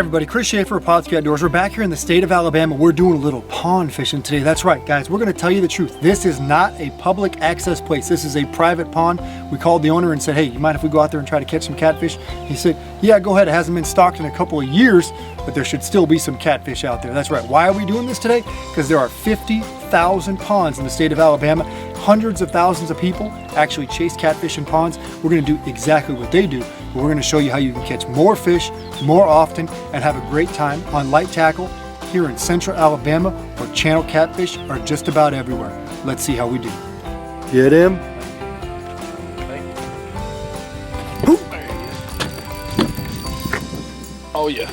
everybody, Chris Schaefer of Pautzke Outdoors. We're back here in the state of Alabama. We're doing a little pond fishing today. That's right, guys. We're going to tell you the truth. This is not a public access place. This is a private pond. We called the owner and said, hey, you mind if we go out there and try to catch some catfish? He said, yeah, go ahead. It hasn't been stocked in a couple of years, but there should still be some catfish out there. That's right. Why are we doing this today? Because there are 50,000 ponds in the state of Alabama. Hundreds of thousands of people actually chase catfish in ponds. We're going to do exactly what they do, but we're going to show you how you can catch more fish more often and have a great time on light tackle here in central Alabama, where channel catfish are just about everywhere. Let's see how we do. Get him. Oh yeah,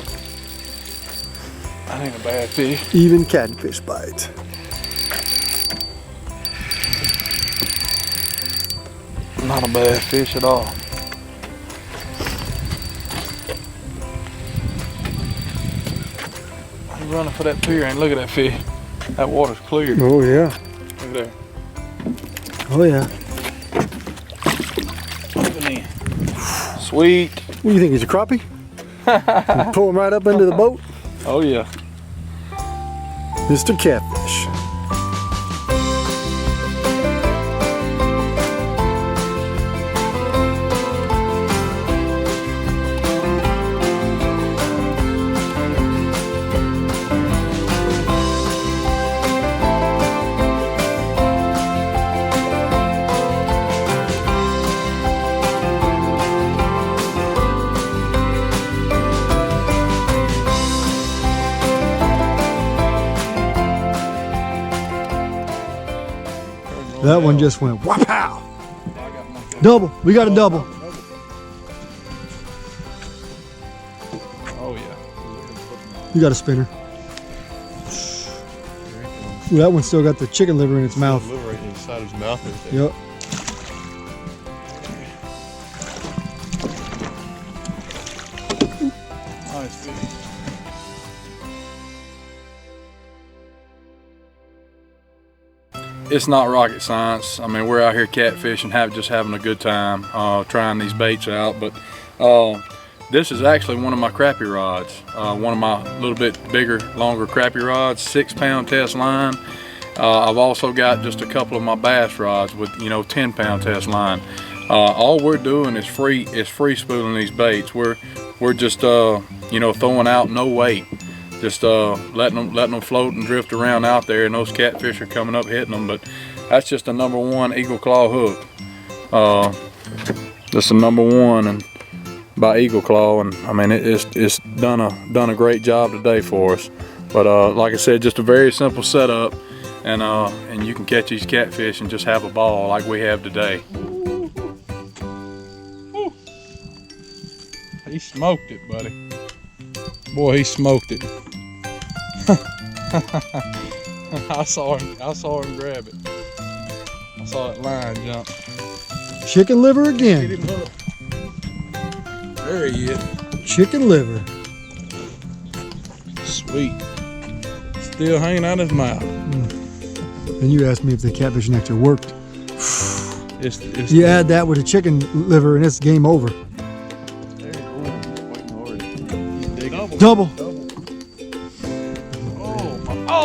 that ain't a bad fish. Even catfish bite. Not a bad fish at all. I'm running for that pier and look at that fish. That water's clear. Oh yeah. Look there. Oh yeah. Look at him. Sweet. What do you think? He's a crappie? Pull him right up into the boat. Oh yeah. Mr. Catfish. That one just went wow! Double. We got a double. Oh yeah. You got a spinner. Ooh, that one still got the chicken liver in its mouth. Liver right inside his mouth. Yep. Nice fish. It's not rocket science. I mean, we're out here catfishing, just having a good time, trying these baits out. But this is actually one of my crappie rods, one of my little bit bigger, longer crappie rods, 6-pound test line. I've also got just a couple of my bass rods with 10-pound test line. All we're doing is free spooling these baits. We're just throwing out no weight. Just letting them float and drift around out there, and those catfish are coming up hitting them. But that's just a #1 eagle claw hook. Just a #1 and by Eagle Claw, and I mean it's done a great job today for us. But like I said, just a very simple setup, and you can catch these catfish and just have a ball like we have today. Woo. He smoked it, buddy. Boy, he smoked it. I saw him grab it. I saw that line jump. Chicken liver again. Get him up. There he is. Chicken liver. Sweet. Still hanging out his mouth. And you asked me if the catfish nectar worked. It's You add that with a chicken liver and it's game over. There you go. Double.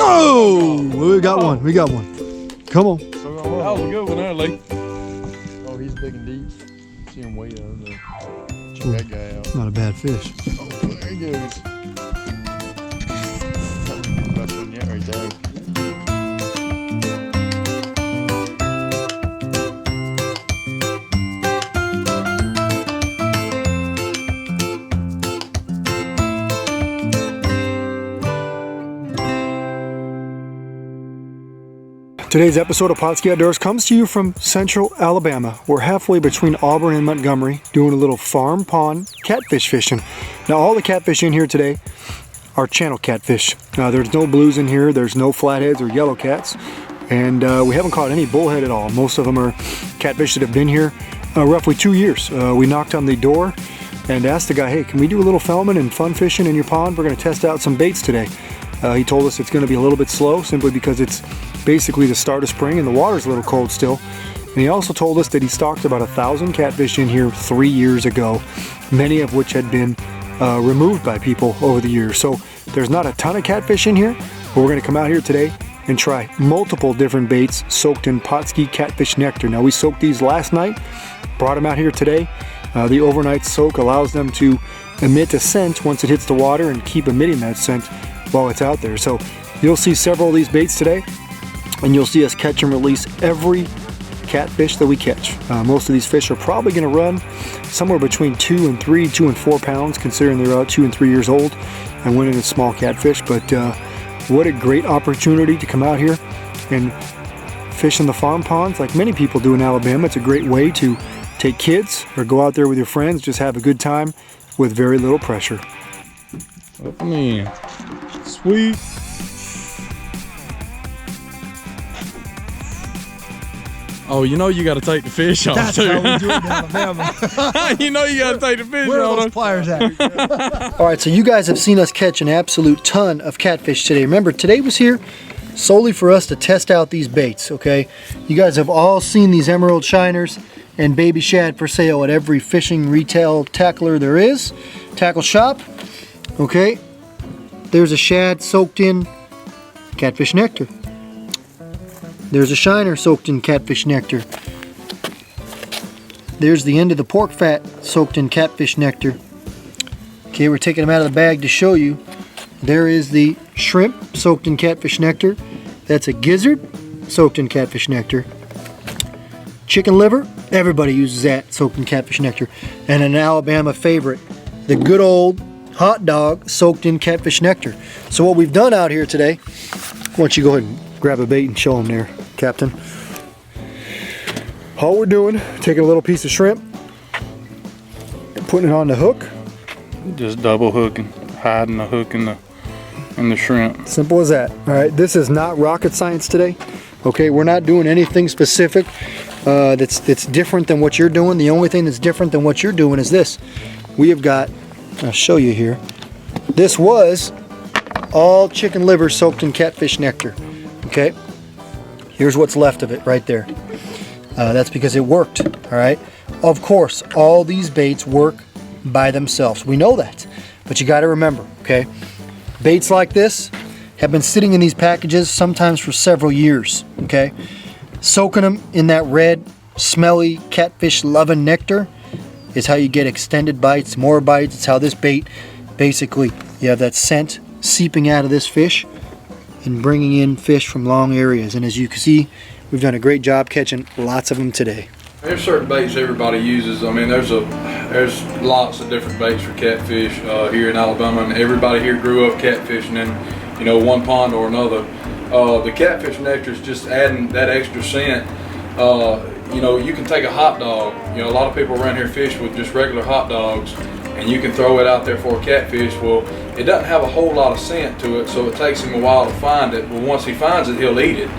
Oh! We got one. We got one. Come on. That was a good one there, Lee. Oh, he's big and deep. See him way over there. Check that guy out. Not a bad fish. Oh, there he goes. That's one yet right there. Today's episode of Pautzke Outdoors comes to you from central Alabama. We're halfway between Auburn and Montgomery, doing a little farm pond catfish fishing. Now all the catfish in here today are channel catfish. There's no blues in here, there's no flatheads or yellow cats, and we haven't caught any bullhead at all. Most of them are catfish that have been here roughly 2 years. We knocked on the door and asked the guy, hey, can we do a little filming and fun fishing in your pond? We're going to test out some baits today. He told us it's going to be a little bit slow simply because it's basically the start of spring and the water's a little cold still. And he also told us that he stocked about 1,000 catfish in here 3 years ago, many of which had been removed by people over the years. So there's not a ton of catfish in here, but we're gonna come out here today and try multiple different baits soaked in Pautzke Catfish Nectar. Now we soaked these last night, brought them out here today. The overnight soak allows them to emit a scent once it hits the water and keep emitting that scent while it's out there. So you'll see several of these baits today, and you'll see us catch and release every catfish that we catch. Most of these fish are probably going to run somewhere between 2 and 4 pounds, considering they're about 2 and 3 years old and winning a small catfish. But what a great opportunity to come out here and fish in the farm ponds like many people do in Alabama. It's a great way to take kids or go out there with your friends, just have a good time with very little pressure. Open in. Sweet. Oh, you know you got to take the fish off. That's too. how we do it in Alabama. You know you got to take the fish Where are off. those pliers at? All right, so you guys have seen us catch an absolute ton of catfish today. Remember, today was here solely for us to test out these baits, okay? You guys have all seen these emerald shiners and baby shad for sale at every fishing retail tackler there is, tackle shop, okay? There's a shad soaked in catfish nectar. There's a shiner soaked in catfish nectar. There's the end of the pork fat soaked in catfish nectar. Okay, we're taking them out of the bag to show you. There is the shrimp soaked in catfish nectar. That's a gizzard soaked in catfish nectar. Chicken liver, everybody uses that soaked in catfish nectar. And an Alabama favorite, the good old hot dog soaked in catfish nectar. So what we've done out here today, why don't you go ahead and grab a bait and show them there, Captain. All we're doing, taking a little piece of shrimp and putting it on the hook. Just double hooking, hiding the hook in the shrimp. Simple as that. All right, this is not rocket science today. Okay, we're not doing anything specific that's different than what you're doing. The only thing that's different than what you're doing is this. We have got, I'll show you here. This was all chicken liver soaked in catfish nectar. Okay, here's what's left of it right there. That's because it worked. All right, of course, all these baits work by themselves. We know that, but you got to remember, okay, baits like this have been sitting in these packages sometimes for several years. Okay, soaking them in that red, smelly catfish loving nectar is how you get extended bites, more bites. It's how this bait, basically, you have that scent seeping out of this fish and bringing in fish from long areas. And as you can see, we've done a great job catching lots of them today. There's certain baits everybody uses. I mean, there's lots of different baits for catfish here in Alabama, and everybody here grew up catfishing in, you know, one pond or another. The catfish nectar is just adding that extra scent. You know, you can take a hot dog. You know, a lot of people around here fish with just regular hot dogs, and you can throw it out there for a catfish. Well, it doesn't have a whole lot of scent to it, so it takes him a while to find it. Well, once he finds it, he'll eat it.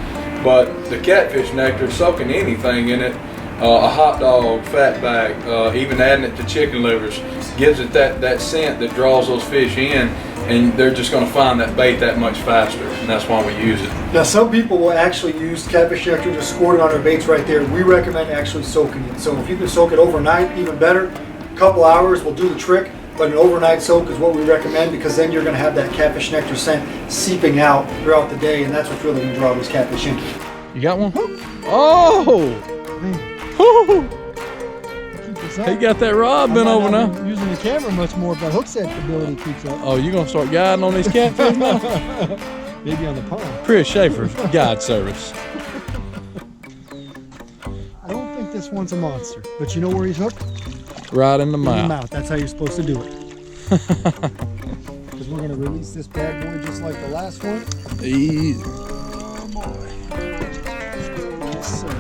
But the catfish nectar, soaking anything in it, a hot dog, fatback, even adding it to chicken livers, gives it that scent that draws those fish in, and they're just going to find that bait that much faster, and that's why we use it. Now, some people will actually use catfish nectar, just squirt it on their baits right there. We recommend actually soaking it. So if you can soak it overnight, even better. A couple hours will do the trick, but an overnight soak is what we recommend, because then you're going to have that catfish nectar scent seeping out throughout the day, and that's what's really going to draw those catfish in. You got one? Oh! He got that rod bent over now. Using the camera much more, but hook ability keeps up. Oh, you gonna start guiding on these catfish now? Maybe on the pond. Chris Schaefer, guide service. I don't think this one's a monster, but you know where he's hooked? Right in the In the mouth. mouth. That's how you're supposed to do it. Because we're gonna release this bad boy just like the last one. Easy. Oh boy. Yes, sir.